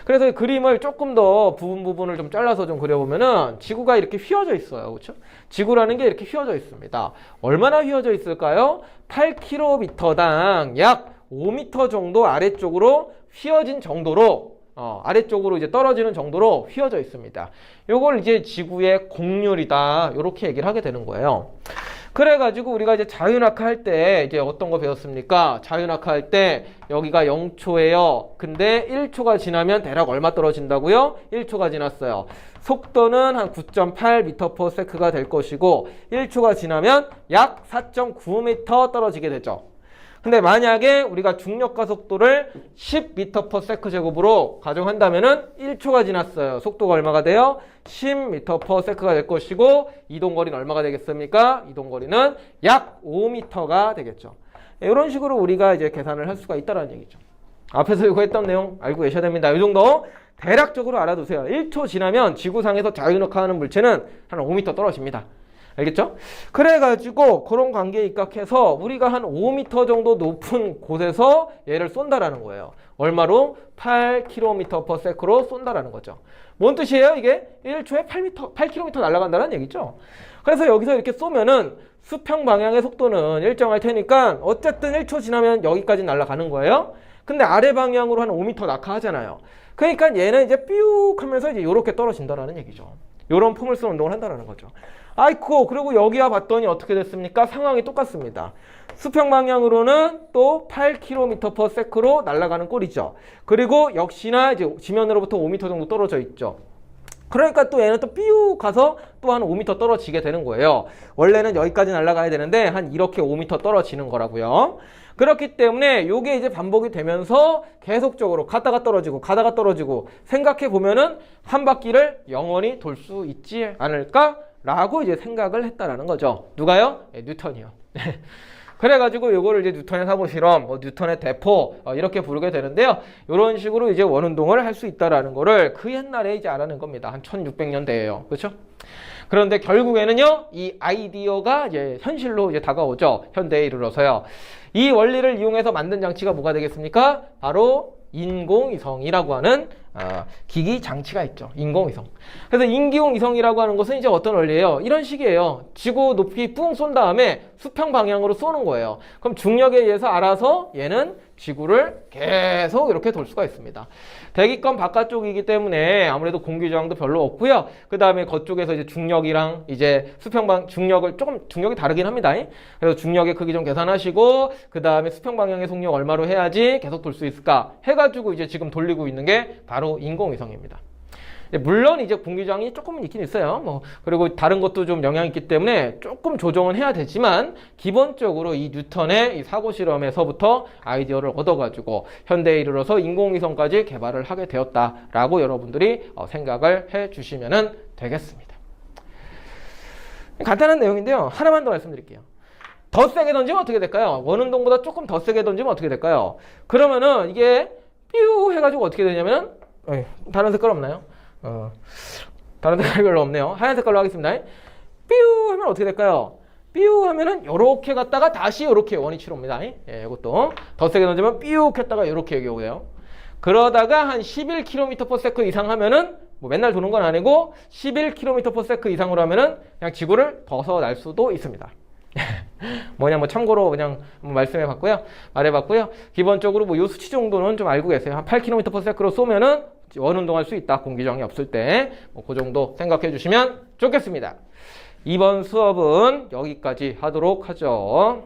그래서 그림을 조금 더 부분을 좀 잘라서 좀 그려보면은 지구가 이렇게 휘어져 있어요. 그렇죠? 지구라는 게 이렇게 휘어져 있습니다. 얼마나 휘어져 있을까요? 8km당 약 5m 정도 아래쪽으로 휘어진 정도로 아래쪽으로 이제 떨어지는 정도로 휘어져 있습니다. 요걸 이제 지구의 곡률이다. 이렇게 얘기를 하게 되는 거예요. 그래가지고 우리가 이제 자유낙하 할 때 이제 어떤 거 배웠습니까? 자유낙하 할 때 여기가 0초예요. 근데 1초가 지나면 대략 얼마 떨어진다고요? 1초가 지났어요. 속도는 한 9.8m/s가 될 것이고 1초가 지나면 약 4.9m 떨어지게 되죠. 근데 만약에 우리가 중력과 속도를 10m/s 제곱으로 가정한다면은 1초가 지났어요. 속도가 얼마가 돼요? 10m/s가 될 것이고 이동거리는 얼마가 되겠습니까? 이동거리는 약 5m가 되겠죠. 이런 식으로 우리가 이제 계산을 할 수가 있다는 얘기죠. 앞에서 이거 했던 내용 알고 계셔야 됩니다. 이 정도 대략적으로 알아두세요. 1초 지나면 지구상에서 자유낙하하는 물체는 한 5m 떨어집니다. 알겠죠? 그래가지고 그런 관계에 입각해서 우리가 한 5m 정도 높은 곳에서 얘를 쏜다라는 거예요. 얼마로? 8km/s로 쏜다라는 거죠. 뭔 뜻이에요? 이게 1초에 8km 날아간다는 얘기죠. 그래서 여기서 이렇게 쏘면은 수평 방향의 속도는 일정할 테니까 어쨌든 1초 지나면 여기까지 날아가는 거예요. 근데 아래 방향으로 한 5m 낙하하잖아요. 그러니까 얘는 이제 삐욱 하면서 이제 이렇게 떨어진다라는 얘기죠. 이런 포물선 운동을 한다라는 거죠. 아이쿠, 그리고 여기와 봤더니 어떻게 됐습니까? 상황이 똑같습니다. 수평 방향으로는 또 8km/s로 날아가는 꼴이죠. 그리고 역시나 이제 지면으로부터 5m 정도 떨어져 있죠. 그러니까 또 얘는 또 삐우 가서 또 한 5m 떨어지게 되는 거예요. 원래는 여기까지 날아가야 되는데 한 이렇게 5m 떨어지는 거라고요. 그렇기 때문에 이게 이제 반복이 되면서 계속적으로 가다가 떨어지고 생각해 보면은 한 바퀴를 영원히 돌 수 있지 않을까라고 이제 생각을 했다라는 거죠. 누가요? 네, 뉴턴이요. 그래가지고 요거를 이제 뉴턴의 사고 실험, 뉴턴의 대포 이렇게 부르게 되는데요. 이런 식으로 이제 원운동을 할 수 있다라는 거를 그 옛날에 이제 알아낸 겁니다. 한 1600년대예요. 그렇죠? 그런데 결국에는요, 이 아이디어가 이제 현실로 이제 다가오죠. 현대에 이르러서요. 이 원리를 이용해서 만든 장치가 뭐가 되겠습니까? 바로 인공위성이라고 하는 기기 장치가 있죠. 인공위성. 그래서 인공위성이라고 하는 것은 이제 어떤 원리예요? 이런 식이에요. 지구 높이 뿡 쏜 다음에 수평 방향으로 쏘는 거예요. 그럼 중력에 의해서 알아서 얘는 지구를 계속 이렇게 돌 수가 있습니다. 대기권 바깥쪽이기 때문에 아무래도 공기 저항도 별로 없고요. 그 다음에 그쪽에서 이제 중력이랑 이제 중력을 중력이 다르긴 합니다. 그래서 중력의 크기 좀 계산하시고 그 다음에 수평 방향의 속력 얼마로 해야지 계속 돌 수 있을까 해가지고 이제 지금 돌리고 있는 게 바로 인공위성입니다. 물론 이제 공기저항이 조금은 있긴 있어요. 그리고 다른 것도 좀 영향이 있기 때문에 조금 조정은 해야 되지만 기본적으로 이 뉴턴의 이 사고 실험에서부터 아이디어를 얻어가지고 현대에 이르러서 인공위성까지 개발을 하게 되었다라고 여러분들이 생각을 해 주시면 되겠습니다. 간단한 내용인데요. 하나만 더 말씀드릴게요. 더 세게 던지면 어떻게 될까요? 원운동보다 조금 더 세게 던지면 어떻게 될까요? 그러면은 이게 뾰 해가지고 어떻게 되냐면은 다른 색깔 없나요? 다른 색깔 별로 없네요. 하얀 색깔로 하겠습니다. 뾰 하면 어떻게 될까요? 뾰 하면은 요렇게 갔다가 다시 요렇게 원위치로 옵니다. 예, 이것도 더 세게 던지면 뾰 했다가 요렇게 여기 오고요. 그러다가 한 11km/s 이상 하면은 뭐 맨날 도는 건 아니고 11km/s 이상으로 하면은 그냥 지구를 벗어날 수도 있습니다. 뭐냐 뭐 참고로 그냥 말씀해 봤고요. 기본적으로 뭐 요 수치 정도는 좀 알고 계세요. 한 8km/s로 쏘면은 원운동할 수 있다. 공기저항이 없을 때. 그 정도 생각해 주시면 좋겠습니다. 이번 수업은 여기까지 하도록 하죠.